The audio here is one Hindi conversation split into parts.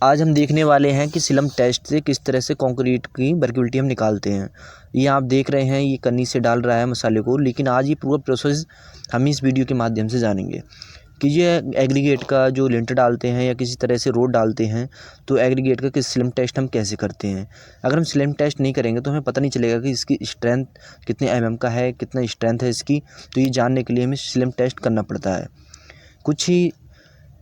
आज हम देखने वाले हैं कि सिलम टेस्ट से किस तरह से कंक्रीट की वर्केबिलिटी हम निकालते हैं। ये आप देख रहे हैं, ये कन्नी से डाल रहा है मसाले को, लेकिन आज ये पूरा प्रोसेस हम इस वीडियो के माध्यम से जानेंगे कि ये एग्रीगेट का जो लिंटर डालते हैं या किसी तरह से रोड डालते हैं, तो एग्रीगेट का किस स्लिम टेस्ट हम कैसे करते हैं। अगर हम स्लिम टेस्ट नहीं करेंगे तो हमें पता नहीं चलेगा कि इसकी स्ट्रेंथ कितने mm का है, कितना स्ट्रेंथ है इसकी। तो ये जानने के लिए हमें स्लिम टेस्ट करना पड़ता है। कुछ ही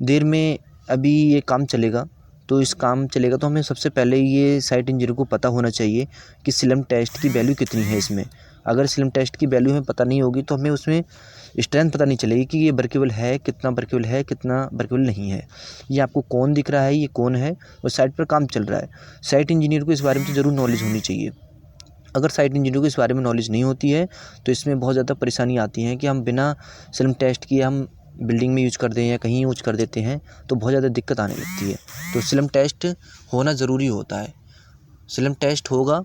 देर में अभी ये काम चलेगा, तो इस काम चलेगा तो हमें सबसे पहले ये साइट इंजीनियर को पता होना चाहिए कि स्लिम टेस्ट की वैल्यू कितनी है इसमें। अगर स्लिम टेस्ट की वैल्यू हमें पता नहीं होगी तो हमें उसमें स्ट्रेंथ पता नहीं चलेगी कि ये वर्केबल है, कितना वर्केबल है, कितना वर्केबल नहीं है। ये आपको कौन दिख रहा है, ये कौन है और साइट पर काम चल रहा है। साइट इंजीनियर को इस बारे में तो ज़रूर नॉलेज होनी चाहिए। अगर साइट इंजीनियर को इस बारे में नॉलेज नहीं होती है तो इसमें बहुत ज़्यादा परेशानी आती है कि हम बिना स्लिम टेस्ट किए हम बिल्डिंग में यूज कर दें या कहीं यूज कर देते हैं तो बहुत ज़्यादा दिक्कत आने लगती है। तो स्लिम टेस्ट होना ज़रूरी होता है। स्लिम टेस्ट होगा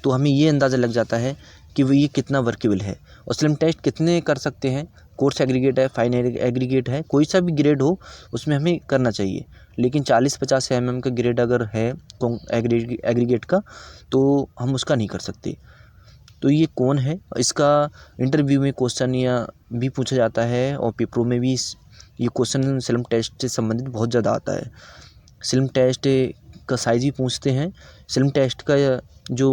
तो हमें ये अंदाज़ा लग जाता है कि वो ये कितना वर्केबल है। और स्लिम टेस्ट कितने कर सकते हैं, कोर्स एग्रीगेट है, फाइन एग्रीगेट है, कोई सा भी ग्रेड हो उसमें हमें करना चाहिए। लेकिन 40-50 mm का ग्रेड अगर है एग्रीगेट का तो हम उसका नहीं कर सकते। तो ये कौन है, इसका इंटरव्यू में क्वेश्चन या भी पूछा जाता है और पेपरों में भी ये क्वेश्चन स्लिम टेस्ट से संबंधित बहुत ज़्यादा आता है। स्लिम टेस्ट का साइज़ भी पूछते हैं। स्लिम टेस्ट का जो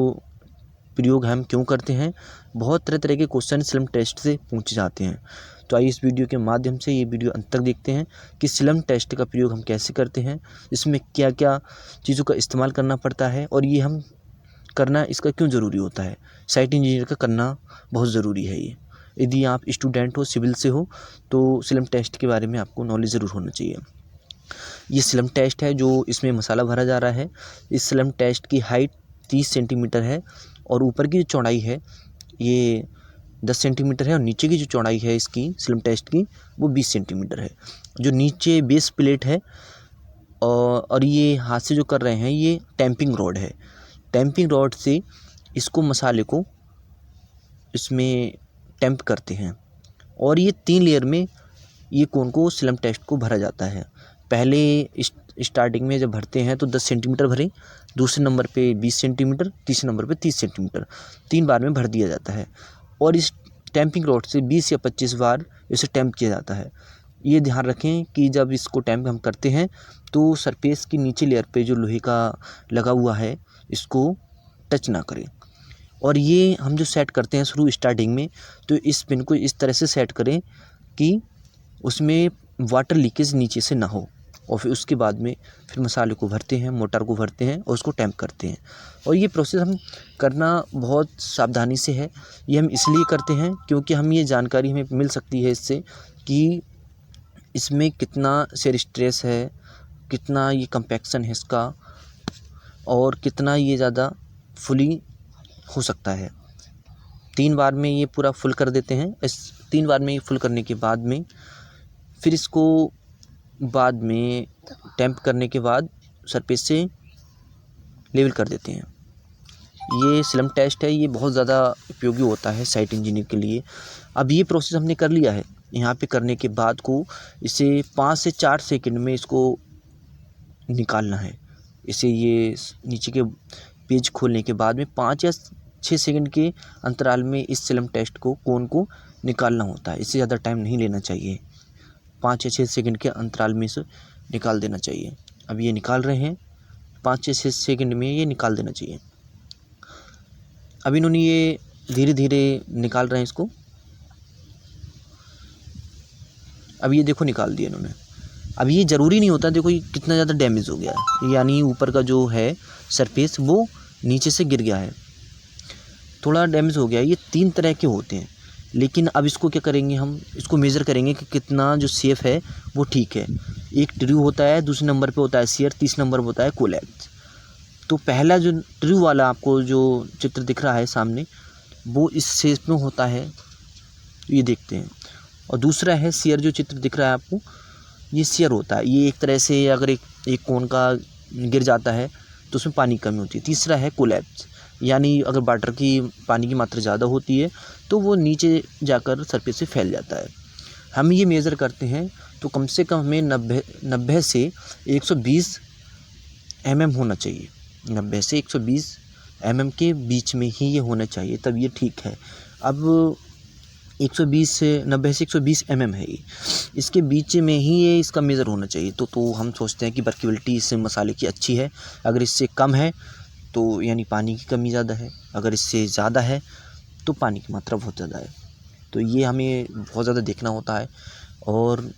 प्रयोग हम क्यों करते हैं, बहुत तरह तरह के क्वेश्चन स्लिम टेस्ट से पूछे जाते हैं। तो आइए इस वीडियो के माध्यम से ये वीडियो अंत तक देखते हैं कि स्लिम टेस्ट का प्रयोग हम कैसे करते हैं, इसमें क्या क्या चीज़ों का इस्तेमाल करना पड़ता है और ये हम करना इसका क्यों ज़रूरी होता है। साइट इंजीनियर का करना बहुत ज़रूरी है। ये यदि आप स्टूडेंट हो, सिविल से हो, तो स्लिम टेस्ट के बारे में आपको नॉलेज ज़रूर होना चाहिए। ये स्लिम टेस्ट है जो इसमें मसाला भरा जा रहा है। इस स्लिम टेस्ट की हाइट 30 सेंटीमीटर है और ऊपर की जो चौड़ाई है ये 10 सेंटीमीटर है और नीचे की जो चौड़ाई है इसकी स्लिम टेस्ट की वो 20 सेंटीमीटर है। जो नीचे बेस प्लेट है और ये हाथ से जो कर रहे हैं ये टैंपिंग रॉड है। टैंपिंग रॉड से इसको मसाले को इसमें टैंप करते हैं और ये 3 लेयर में ये कोन को स्लिम टेस्ट को भरा जाता है। पहले स्टार्टिंग में जब भरते हैं तो 10 सेंटीमीटर भरें, दूसरे नंबर पे 20 सेंटीमीटर, तीसरे नंबर पे 30 सेंटीमीटर, 3 बार में भर दिया जाता है और इस टैंपिंग रॉड से 20 या 25 बार इसे टैंप किया जाता है। ये ध्यान रखें कि जब इसको टैंप हम करते हैं तो सरफेस की नीचे लेयर पे जो लोहे का लगा हुआ है इसको टच ना करें। और ये हम जो सेट करते हैं शुरू स्टार्टिंग में, तो इस पिन को इस तरह से सेट करें कि उसमें वाटर लीकेज नीचे से ना हो। और फिर उसके बाद में फिर मसाले को भरते हैं, मोटर को भरते हैं और उसको टैंप करते हैं। और ये प्रोसेस हम करना बहुत सावधानी से है। ये हम इसलिए करते हैं क्योंकि हम ये जानकारी हमें मिल सकती है इससे कि इसमें कितना शेयर स्ट्रेस है, कितना ये कंपैक्शन है इसका और कितना ये ज़्यादा फुली हो सकता है। 3 बार में ये पूरा फुल कर देते हैं। इस 3 बार में ये फुल करने के बाद में फिर इसको बाद में टैंप करने के बाद सरफेस से लेवल कर देते हैं। ये स्लिम टेस्ट है, ये बहुत ज़्यादा उपयोगी होता है साइट इंजीनियर के लिए। अब ये प्रोसेस हमने कर लिया है। यहाँ पे करने के बाद को इसे 5 से 4 सेकंड में इसको निकालना है। इसे ये नीचे के पेज खोलने के बाद में 5 या 6 सेकंड के अंतराल में इस स्लिम टेस्ट को कोन को निकालना होता है। इससे ज़्यादा टाइम नहीं लेना चाहिए। 5 या 6 सेकंड के अंतराल में इसे निकाल देना चाहिए। अब ये निकाल रहे हैं, 5 या 6 सेकंड में ये निकाल देना चाहिए। अब इन्होंने ये धीरे धीरे निकाल रहे हैं इसको। अब ये देखो निकाल दिया इन्होंने। अब ये ज़रूरी नहीं होता, देखो ये कितना ज़्यादा डैमेज हो गया है, यानी ऊपर का जो है सरफेस वो नीचे से गिर गया है, थोड़ा डैमेज हो गया है। ये 3 तरह के होते हैं। लेकिन अब इसको क्या करेंगे, हम इसको मेज़र करेंगे कि कितना जो सेफ है वो ठीक है। एक ट्रू होता है, दूसरे नंबर पे होता है शियर, तीसरे नंबर पे होता है कोलैप्स। तो पहला जो ट्रू वाला आपको जो चित्र दिख रहा है सामने वो इस शेप में होता है, ये देखते हैं। और दूसरा है शियर, जो चित्र दिख रहा है आपको ये शियर होता है। ये एक तरह से अगर एक कोन का गिर जाता है तो उसमें पानी की कमी होती है। तीसरा है कोलैप्स, यानी अगर वाटर की पानी की मात्रा ज़्यादा होती है तो वो नीचे जाकर सरफेस से फैल जाता है। हम ये मेज़र करते हैं तो कम से कम हमें 90 से 120 mm होना चाहिए, 90 से 120 mm के बीच में ही ये होना चाहिए, तब ये ठीक है। अब 120 से 90 से 120 mm है ये, इसके बीच में ही ये इसका मेज़र होना चाहिए। तो हम सोचते हैं कि वर्केबिलिटी इस मसाले की अच्छी है। अगर इससे कम है तो यानी पानी की कमी ज़्यादा है, अगर इससे ज़्यादा है तो पानी की मात्रा बहुत ज़्यादा है। तो ये हमें बहुत ज़्यादा देखना होता है, और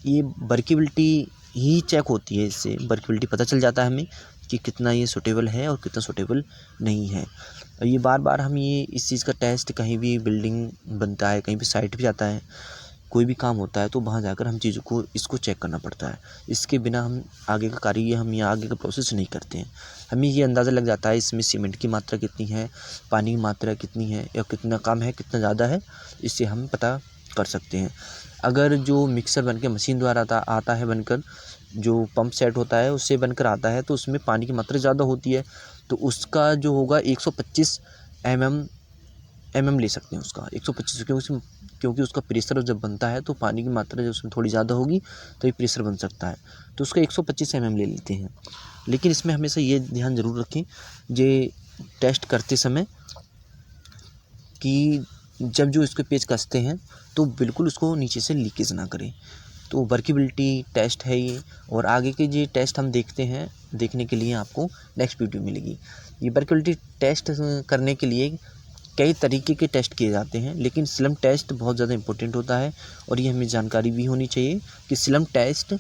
ये वर्केबिलिटी ही चेक होती है, इससे वर्केबिलिटी पता चल जाता है हमें कि कितना ये सूटेबल है और कितना सूटेबल नहीं है। और ये बार बार हम ये इस चीज़ का टेस्ट कहीं भी बिल्डिंग बनता है, कहीं भी साइट पे जाता है, कोई भी काम होता है तो वहाँ जाकर हम चीज़ों को इसको चेक करना पड़ता है। इसके बिना हम आगे का कार्य हम या आगे का प्रोसेस नहीं करते हैं। हमें ये अंदाज़ा लग जाता है इसमें सीमेंट की मात्रा कितनी है, पानी की मात्रा कितनी है, या कितना कम है कितना ज़्यादा है, इससे हम पता कर सकते हैं। अगर जो मिक्सर बनकर मशीन द्वारा आता है बनकर, जो पंप सेट होता है उससे बनकर आता है, तो उसमें पानी की मात्रा ज़्यादा होती है, तो उसका जो होगा 125 mm ले सकते हैं उसका 125, क्योंकि उसका प्रेशर जब बनता है तो पानी की मात्रा जब उसमें थोड़ी ज़्यादा होगी तो ये प्रेशर बन सकता है, तो उसका 125 mm ले लेते हैं। लेकिन इसमें हमेशा ये ध्यान ज़रूर रखें ये टेस्ट करते समय कि जब जो इसके पेच कसते हैं तो बिल्कुल उसको नीचे से लीकेज ना करें। तो वर्केबिलिटी टेस्ट है ये, और आगे के जो टेस्ट हम देखने के लिए आपको नेक्स्ट वीडियो मिलेगी। ये वर्केबिलिटी टेस्ट करने के लिए कई तरीके के टेस्ट किए जाते हैं, लेकिन स्लम टेस्ट बहुत ज़्यादा इंपॉर्टेंट होता है, और ये हमें जानकारी भी होनी चाहिए कि स्लम टेस्ट